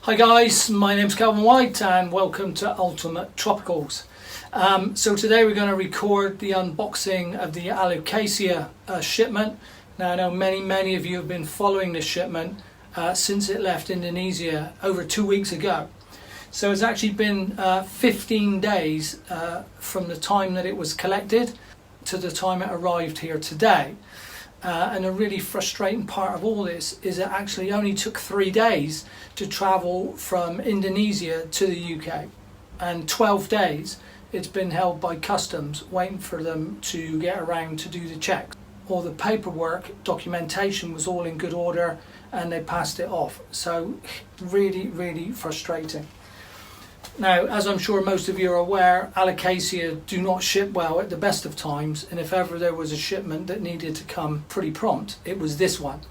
Hi guys, my name's Calvin White and welcome to Ultimate Tropicals. So today we're going to record the unboxing of the Alocasia shipment. Now I know many of you have been following this shipment since it left Indonesia over 2 weeks ago. So it's actually been 15 days from the time that it was collected to the time it arrived here today. And a really frustrating part of all this is it actually only took 3 days to travel from Indonesia to the UK, and 12 days it's been held by customs waiting for them to get around to do the checks. All the paperwork, documentation was all in good order and they passed it off. So really frustrating. Now, as I'm sure most of you are aware, Alocasia do not ship well at the best of times, and if ever there was a shipment that needed to come pretty prompt, it was this one.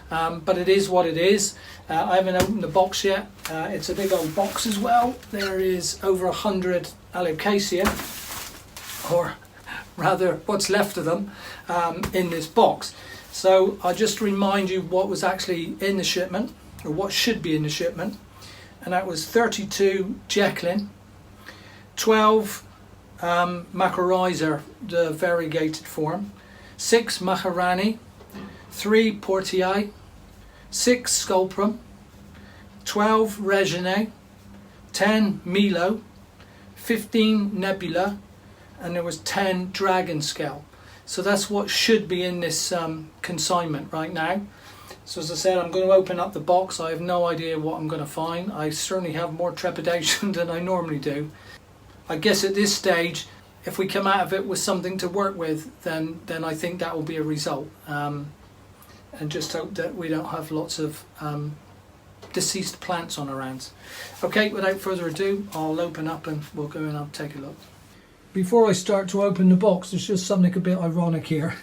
But it is what it is. I haven't opened the box yet. It's a big old box as well. There is over 100 Alocasia, or rather what's left of them, in this box. So I'll just remind you what was actually in the shipment, or what should be in the shipment. And that was 32 Jacklin, 12 Macrorriza, the variegated form, 6 Maharani, 3 Portei, 6 Sclulprum, 12 Reginae, 10 Melo, 15 Nebula, and there was 10 dragon scale. So that's what should be in this consignment right now. So as I said, I'm going to open up the box. I have no idea what I'm going to find. I certainly have more trepidation than I normally do. I guess at this stage, if we come out of it with something to work with, then I think that will be a result. And just hope that we don't have lots of deceased plants on our hands. Okay, without further ado, I'll open up and we'll go in and take a look. Before I start to open the box, there's just something a bit ironic here.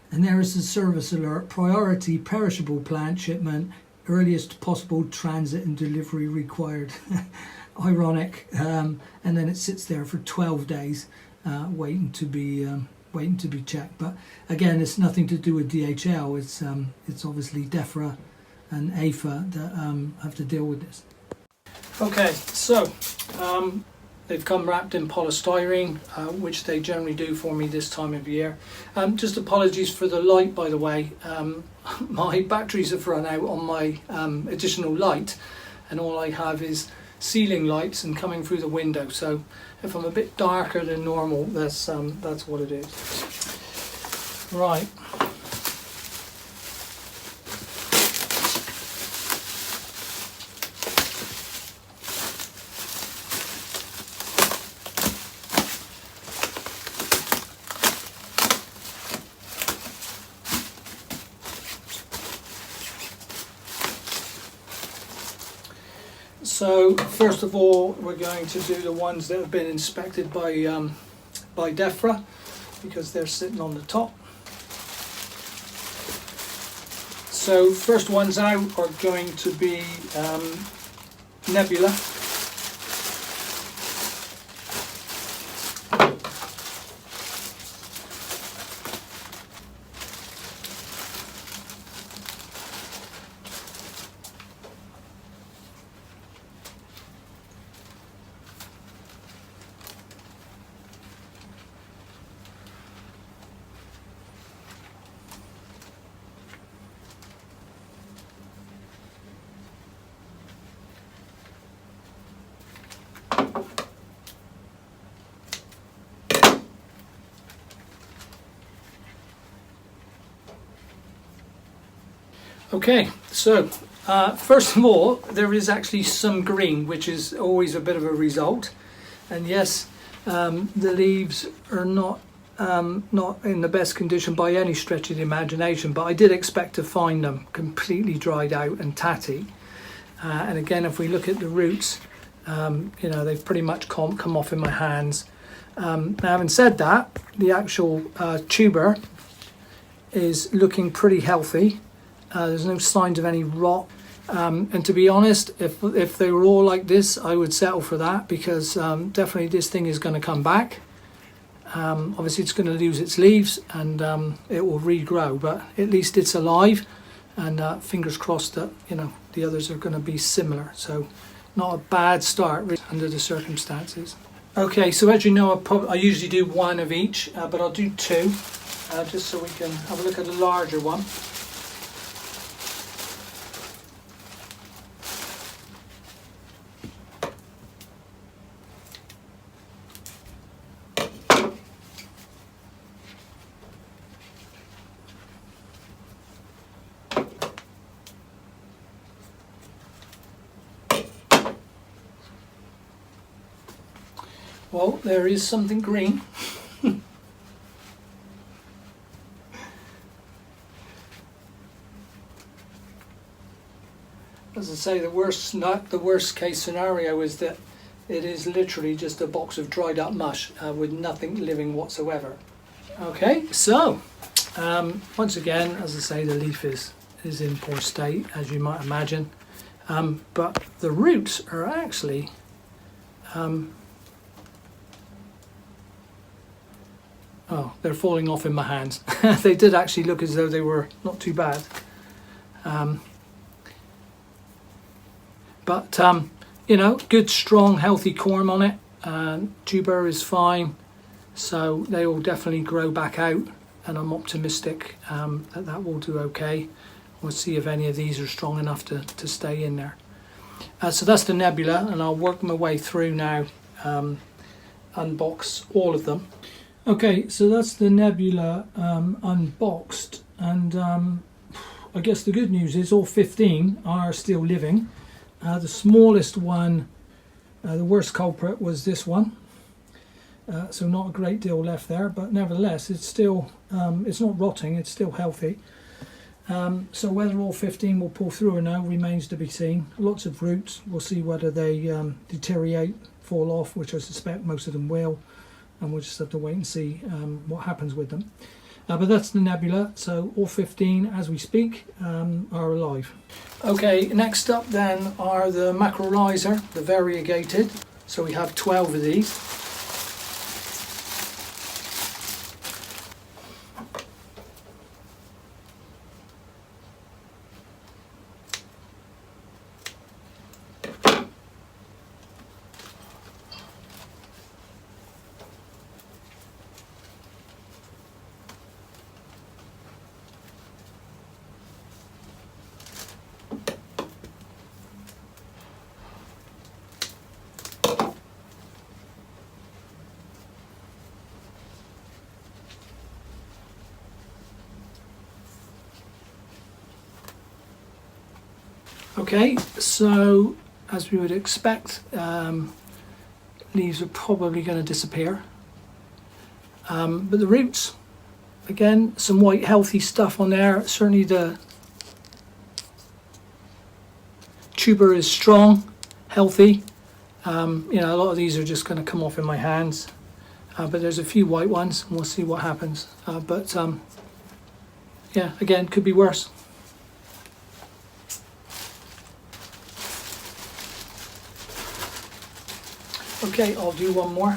And there is the service alert: priority perishable plant shipment, earliest possible transit and delivery required. Ironic. And then it sits there for 12 days waiting to be checked. But again, it's nothing to do with DHL. It's obviously DEFRA and AFA that have to deal with this. Okay, so they've come wrapped in polystyrene, which they generally do for me this time of year. Just apologies for the light, by the way. My batteries have run out on my additional light, and all I have is ceiling lights and coming through the window. So if I'm a bit darker than normal, that's what it is. Right. So first of all, we're going to do the ones that have been inspected by DEFRA, because they're sitting on the top. So first ones out are going to be Nebula. Okay, so first of all, there is actually some green, which is always a bit of a result. And yes, the leaves are not in the best condition by any stretch of the imagination, but I did expect to find them completely dried out and tatty. And again, if we look at the roots, you know, they've pretty much come off in my hands. Now, having said that, the actual tuber is looking pretty healthy. There's no signs of any rot, and to be honest, if they were all like this, I would settle for that, because definitely this thing is going to come back. Obviously it's going to lose its leaves and it will regrow, but at least it's alive and fingers crossed that the others are going to be similar. So not a bad start really, under the circumstances. Okay, so as you know, I usually do one of each, but I'll do two, just so we can have a look at the larger one. Well, there is something green. As I say, the worst case scenario is that it is literally just a box of dried up mush with nothing living whatsoever. Okay, so once again, as I say, the leaf is in poor state, as you might imagine, but the roots are actually oh, they're falling off in my hands. They did actually look as though they were not too bad. But good, strong, healthy corm on it. Tuber is fine, so they will definitely grow back out, and I'm optimistic that will do okay. We'll see if any of these are strong enough to stay in there. So that's the Nebula, and I'll work my way through now, unbox all of them. Okay, so that's the Nebula unboxed, and I guess the good news is all 15 are still living. The smallest one, the worst culprit, was this one, so not a great deal left there, but nevertheless it's still, it's not rotting, it's still healthy. So whether all 15 will pull through or no remains to be seen. Lots of roots, we'll see whether they deteriorate, fall off, which I suspect most of them will. And we'll just have to wait and see what happens with them. But that's the Nebula, so all 15 as we speak are alive. Okay, next up then are the Macrorriza, the Variegated. So we have 12 of these. Okay, so as we would expect, leaves are probably going to disappear. But the roots, again, some white healthy stuff on there. Certainly the tuber is strong, healthy. A lot of these are just going to come off in my hands. But there's a few white ones, and we'll see what happens. Yeah, again, could be worse. Okay, I'll do one more,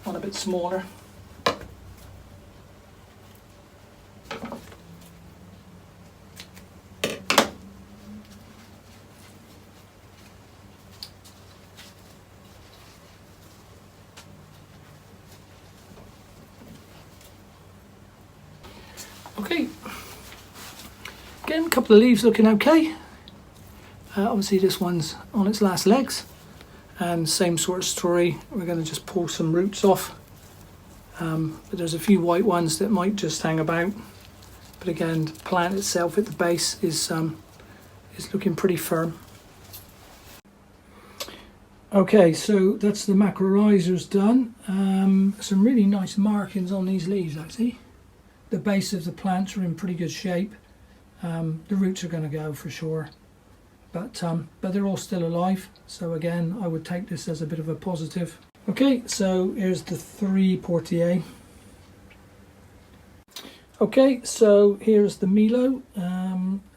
one a bit smaller. Okay, again, a couple of leaves looking okay. Obviously this one's on its last legs. And same sort of story, we're going to just pull some roots off. But there's a few white ones that might just hang about. But again, the plant itself at the base is looking pretty firm. Okay, so that's the Macrorrizas done. Some really nice markings on these leaves actually. The base of the plants are in pretty good shape. The roots are going to go for sure. But they're all still alive, so again I would take this as a bit of a positive. Okay, so here's the 3 Portei. Okay, so here's the Melo.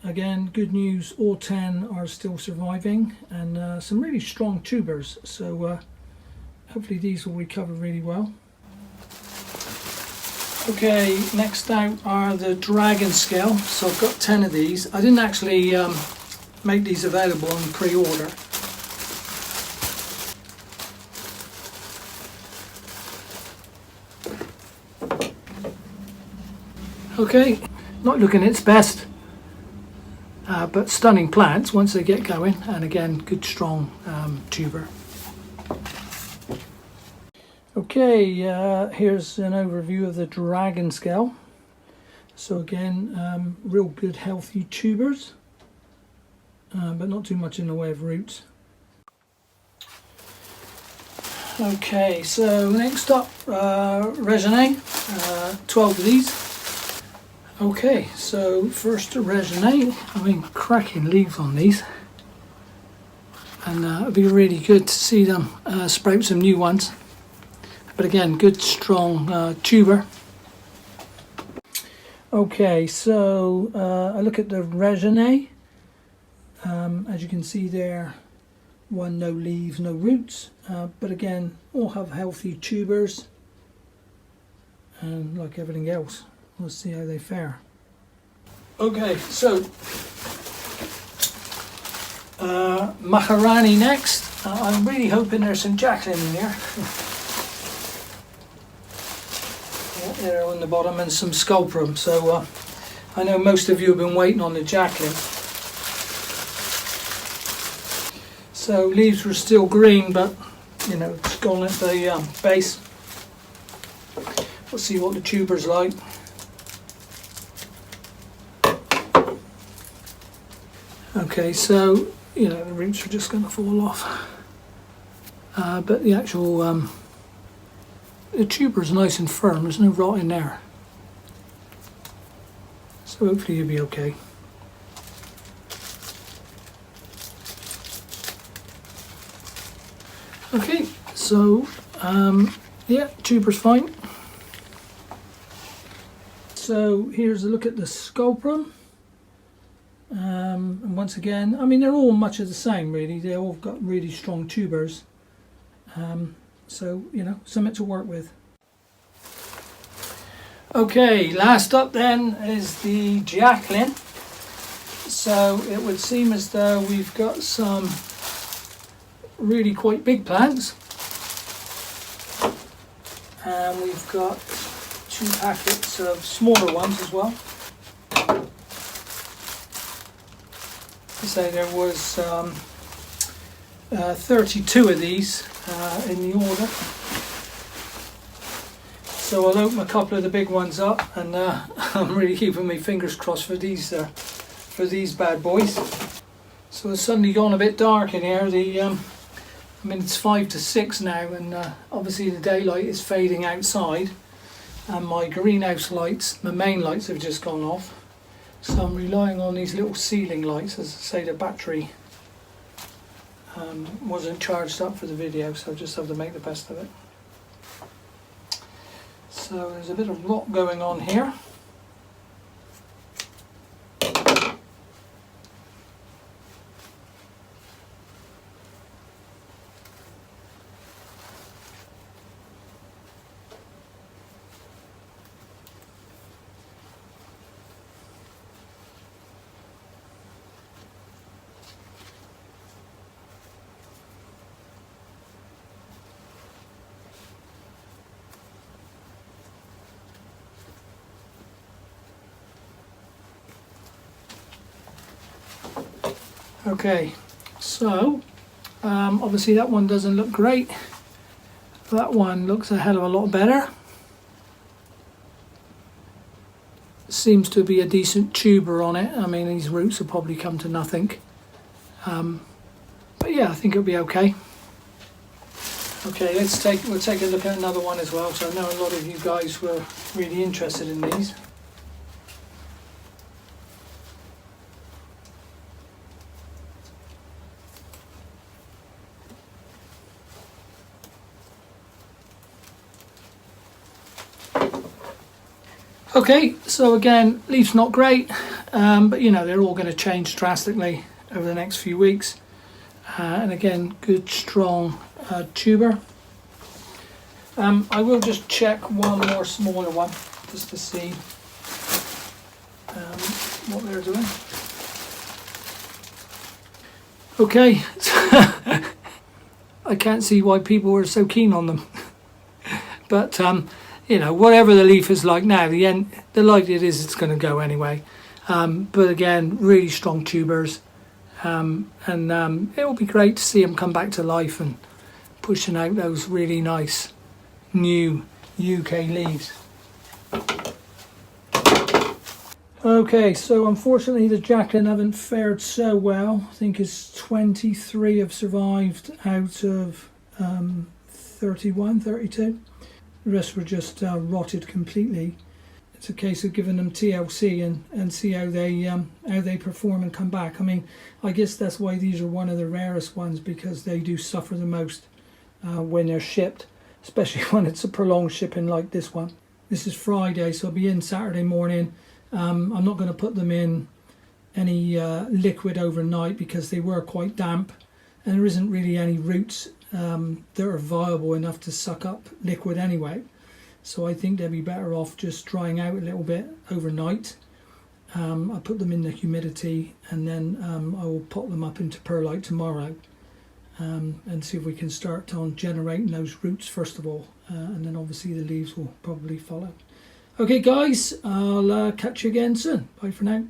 Again, good news, all 10 are still surviving, and some really strong tubers, so hopefully these will recover really well. Okay, next out are the dragon scale. So I've got 10 of these. I didn't actually make these available on pre-order. Okay, not looking its best, but stunning plants once they get going, and again, good strong tuber. Okay, here's an overview of the dragon scale. So again, real good healthy tubers, but not too much in the way of roots. Okay, so next up, Reginae, 12 of these. Okay, so first to Reginae. I mean, cracking leaves on these, and it'd be really good to see them sprout some new ones. But again, good strong tuber. Okay, so I look at the Reginae. As you can see there, one no leaves, no roots, but again, all have healthy tubers, and like everything else. We'll see how they fare. Okay, so Maharani next. I'm really hoping there's some Jacklyn in here. Yeah, they're on the bottom, and some Sclulprum. So I know most of you have been waiting on the Jacklyn. So leaves were still green, but you know, it's gone at the base. We'll see what the tuber's like. Okay, so you know, the roots are just going to fall off, but the actual the tuber is nice and firm. There's no rot in there, so hopefully you'll be okay. Okay, so yeah, tuber's fine. So here's a look at the Sclulprum. And once again, I mean, they're all much of the same really. They all got really strong tubers, so you know, something to work with. Okay, last up then is the Jacklyn. So it would seem as though we've got some really quite big plants, and we've got 2 packets of smaller ones as well. So there was 32 of these in the order. So I'll open a couple of the big ones up, and I'm really keeping my fingers crossed for these bad boys. So it's suddenly gone a bit dark in here. I mean, it's 5 to 6 now, and obviously the daylight is fading outside, and my greenhouse lights, my main lights, have just gone off. So I'm relying on these little ceiling lights. As I say, the battery wasn't charged up for the video, so I just have to make the best of it. So there's a bit of rot going on here. Okay, so obviously that one doesn't look great. That one looks a hell of a lot better. Seems to be a decent tuber on it. I mean, these roots will probably come to nothing. But yeah, I think it'll be okay. Okay, we'll take a look at another one as well. So I know a lot of you guys were really interested in these. Okay, so again, leaves not great, but you know, they're all going to change drastically over the next few weeks. And again, good strong tuber. I will just check one more smaller one. just to see what they're doing. Okay, I can't see why people are so keen on them. But you know, whatever the leaf is like now, the likelihood is it's going to go anyway. But again, really strong tubers, and it will be great to see them come back to life and pushing out those really nice new UK leaves. Okay, so unfortunately the Jacklyn haven't fared so well. I think it's 23 have survived out of 31, 32. The rest were just rotted completely. It's a case of giving them TLC and see how they perform and come back. I mean, I guess that's why these are one of the rarest ones, because they do suffer the most when they're shipped, especially when it's a prolonged shipping like this one. This is Friday, so I'll be in Saturday morning. I'm not going to put them in any liquid overnight because they were quite damp, and there isn't really any roots that are viable enough to suck up liquid anyway. So I think they'd be better off just drying out a little bit overnight. I'll put them in the humidity, and then I will pop them up into perlite tomorrow and see if we can start on generating those roots first of all, and then obviously the leaves will probably follow. Okay guys, I'll catch you again soon. Bye for now.